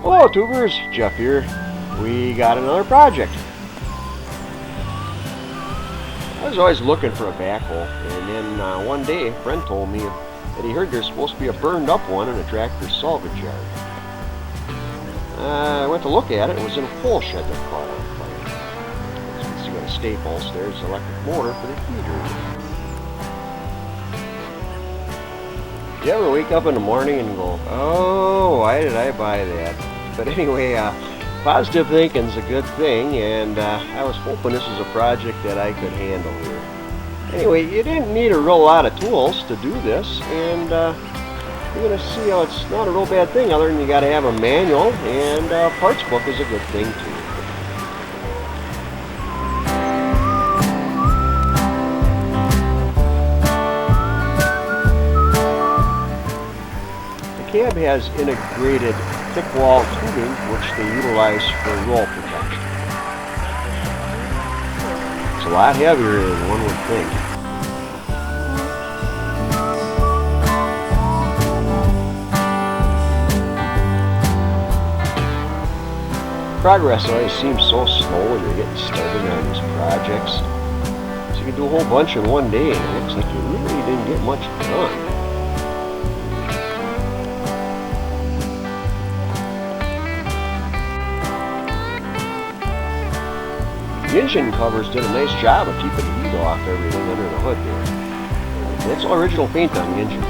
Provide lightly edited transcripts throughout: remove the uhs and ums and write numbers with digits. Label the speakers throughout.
Speaker 1: Hello tubers, Jeff here. We got another project. I was always looking for a backhoe, and then one day a friend told me that he heard there's supposed to be a burned up one in a tractor's salvage yard. I went to look at it. It was in a coal shed that caught on fire. As you can see by the staples, there's the electric motor for the heater. You ever wake up in the morning and go, oh, why did I buy that? But anyway, positive thinking's a good thing, and I was hoping this was a project that I could handle here. Anyway, you didn't need a real lot of tools to do this, and you're going to see how it's not a real bad thing, other than you got to have a manual, and a parts book is a good thing too. The cab has integrated thick wall tubing, which they utilize for roll protection. It's a lot heavier than one would think. Progress always seems so slow when you're getting started on these projects. So you can do a whole bunch in one day, and it looks like you really didn't get much done. The engine covers did a nice job of keeping the heat off everything under the hood there. That's all original paint on the engine.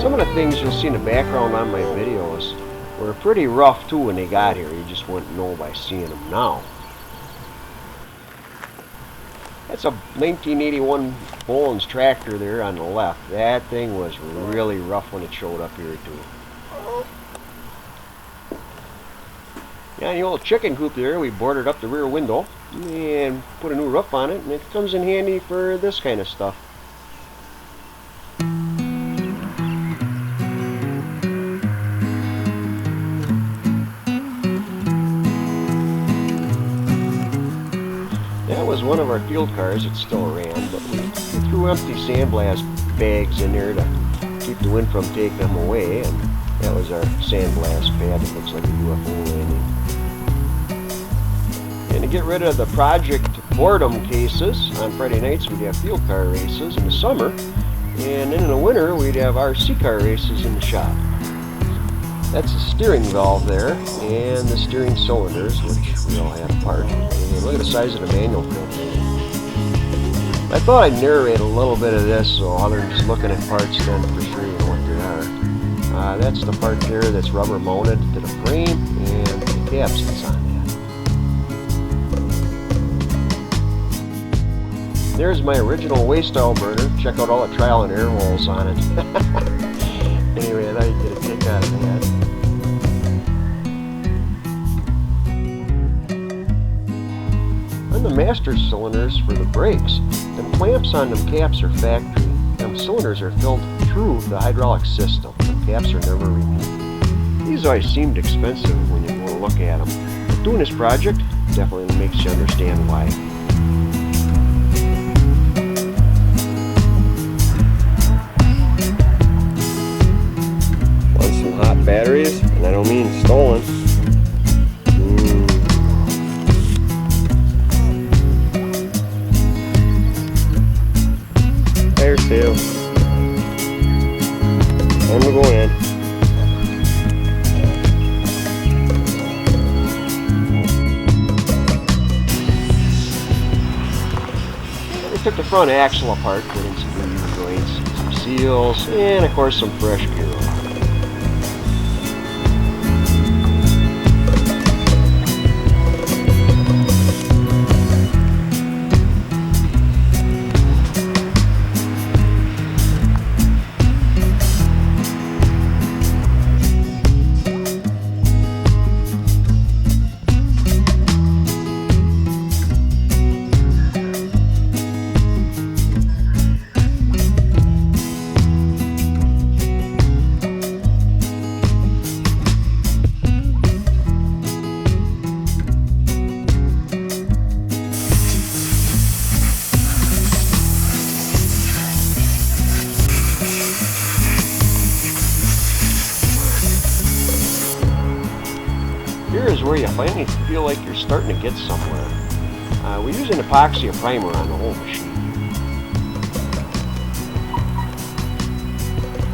Speaker 1: Some of the things you'll see in the background on my videos were pretty rough too when they got here. You just wouldn't know by seeing them now. That's a 1981 Bollens tractor there on the left. That thing was really rough when it showed up here too. Yeah, the old chicken coop there, we boarded up the rear window and put a new roof on it, and it comes in handy for this kind of stuff. That was one of our field cars. It still ran, but we threw empty sandblast bags in there to keep the wind from taking them away, and that was our sandblast pad that looks like a UFO landing. And to get rid of the project boredom cases, on Friday nights we'd have field car races in the summer, and then in the winter we'd have RC car races in the shop. That's the steering valve there, and the steering cylinders, which we all had apart. And look at the size of the manual filter. I thought I'd narrate a little bit of this, so other than just looking at parts, then for sure you know what they are. That's the part there that's rubber mounted to the frame, and the cab sits on that. There's my original waste oil burner. Check out all the trial and error holes on it. Anyway, I thought you'd get a kick out of that. On the master cylinders for the brakes, the clamps on them caps are factory. Them cylinders are filled through the hydraulic system. The caps are never removed. These always seemed expensive when you go to look at them. But doing this project definitely makes you understand why. Want some hot batteries? And I don't mean stolen. Fire sale. Time to go in. I took the front axle apart, put in some new joints, some seals, and of course some fresh gear oil. where you finally feel like you're starting to get somewhere. We use an epoxy primer on the whole machine.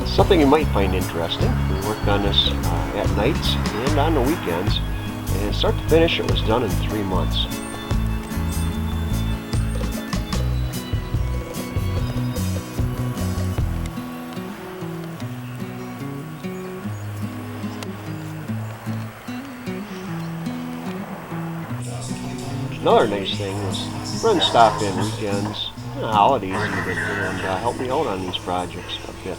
Speaker 1: It's something you might find interesting. We worked on this at nights and on the weekends, and start to finish it was done in 3 months. Another nice thing is friends stop in weekends, holidays even, and help me out on these projects a bit.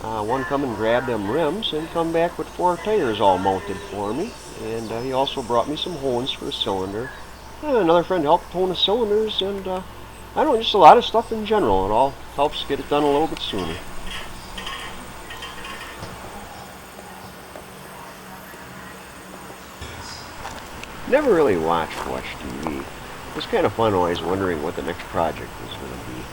Speaker 1: One come and grabbed them rims and come back with 4 tires all mounted for me, and he also brought me some hones for the cylinder. And another friend helped hone the cylinders, and I don't know, just a lot of stuff in general. It all helps get it done a little bit sooner. Never really watched much TV. It was kind of fun always wondering what the next project was going to be.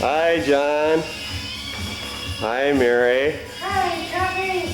Speaker 1: Hi, John. Hi, Mary.
Speaker 2: Hi, Coffee.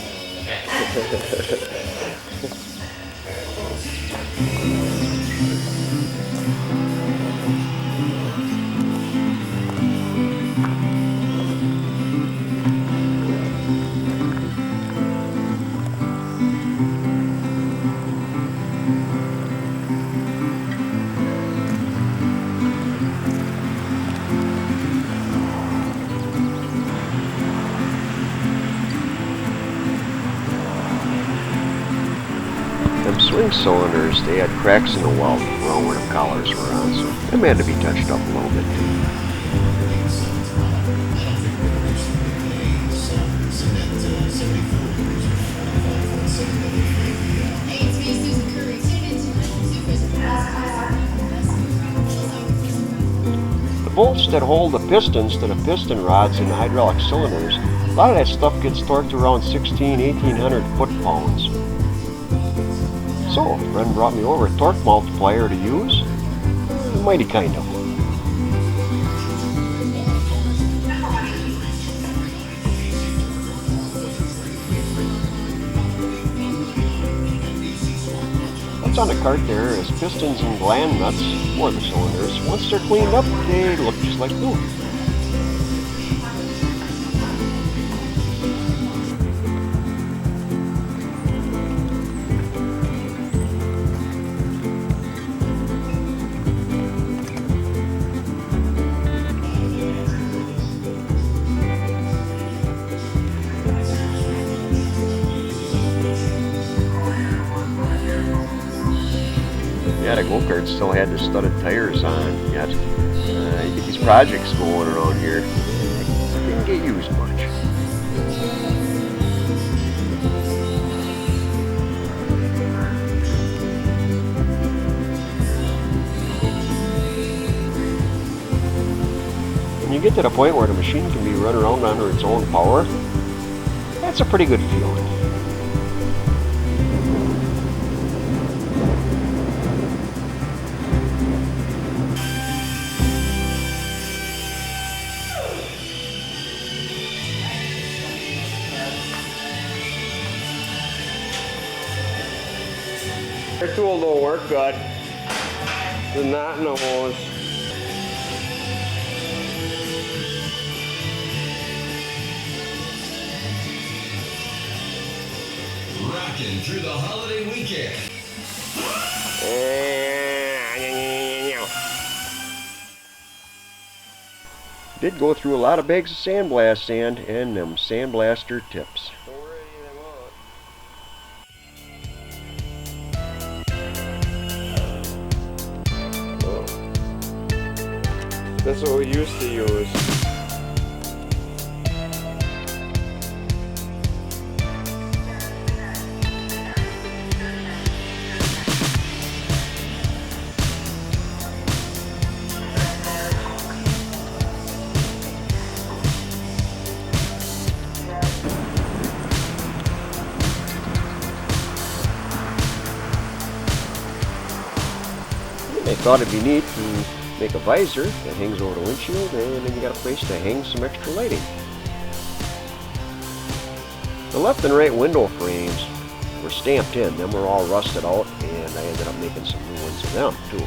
Speaker 1: Them swing cylinders, they had cracks in the weld around where the collars were on, so them had to be touched up a little bit too. The bolts that hold the pistons to the piston rods in the hydraulic cylinders, a lot of that stuff gets torqued around 1800 foot-pounds. So, a friend brought me over a torque multiplier to use. Mighty kind of. What's on the cart there is pistons and gland nuts for the cylinders. Once they're cleaned up, they look just like new. Yeah, the go-kart still had the studded tires on yet. You get these projects going around here. Didn't get used much. When you get to the point where the machine can be run around under its own power, that's a pretty good feeling. Their tool don't work good. There's not in the hose.
Speaker 3: Rocking through the holiday weekend.
Speaker 1: Did go through a lot of bags of sandblast sand and them sandblaster tips.
Speaker 4: That's what we used to use.
Speaker 1: I thought it'd be neat to make a visor that hangs over the windshield, and then you got a place to hang some extra lighting. The left and right window frames were stamped in. Them were all rusted out, and I ended up making some new ones of them too.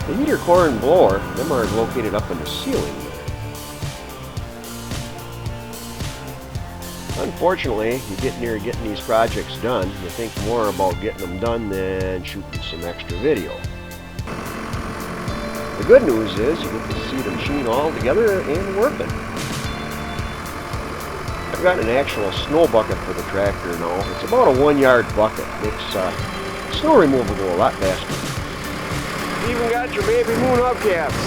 Speaker 1: The heater core and blower, them are located up in the ceiling there. Unfortunately, you get near getting these projects done, you think more about getting them done than shooting some extra video. The good news is you get to see the machine all together and working. I've got an actual snow bucket for the tractor now. It's about a 1-yard bucket. Makes snow removal go a lot faster.
Speaker 4: You even got your baby moon hubcaps.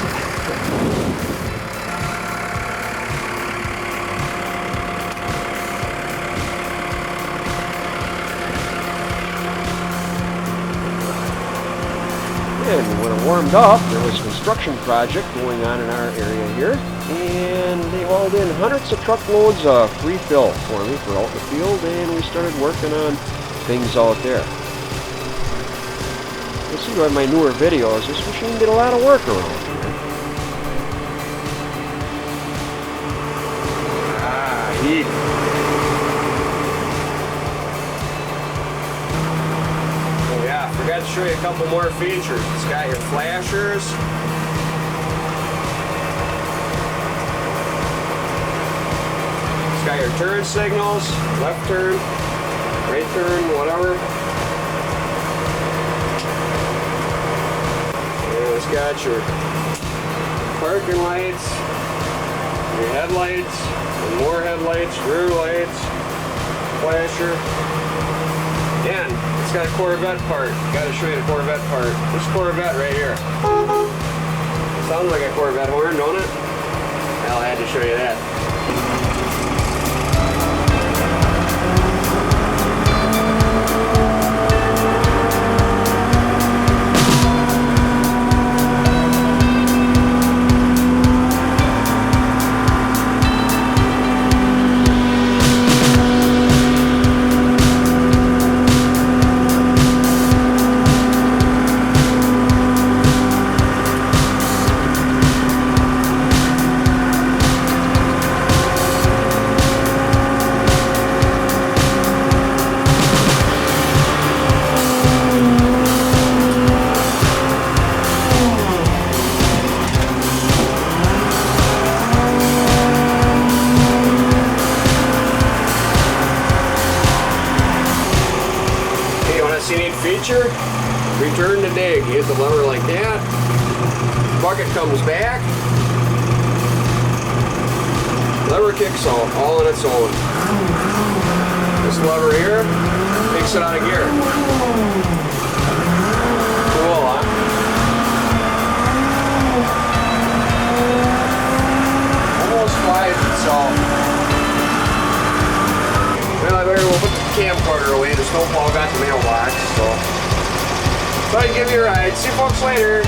Speaker 1: And when it warmed up, there was a construction project going on in our area here, and they hauled in hundreds of truckloads of free fill for me for out in the field, and we started working on things out there. You'll see by my newer videos, this machine did a lot of work around here.
Speaker 4: Heat. Forgot to show you a couple more features. It's got your flashers. It's got your turn signals, left turn, right turn, whatever. And it's got your parking lights, your headlights, and more headlights, rear lights, flasher. And it's got a Corvette part. Got to show you the Corvette part. This Corvette right here. Sounds like a Corvette horn, don't it? Well, I had to show you that. Feature, return to dig. You hit the lever like that, bucket comes back, lever kicks out all on its own. This lever here takes it out of gear. Cool, huh? Almost flies itself. Well, I better go put the camcorder away. The snowplow got the mailbox, so. Thought I'd give you a ride. See you folks later.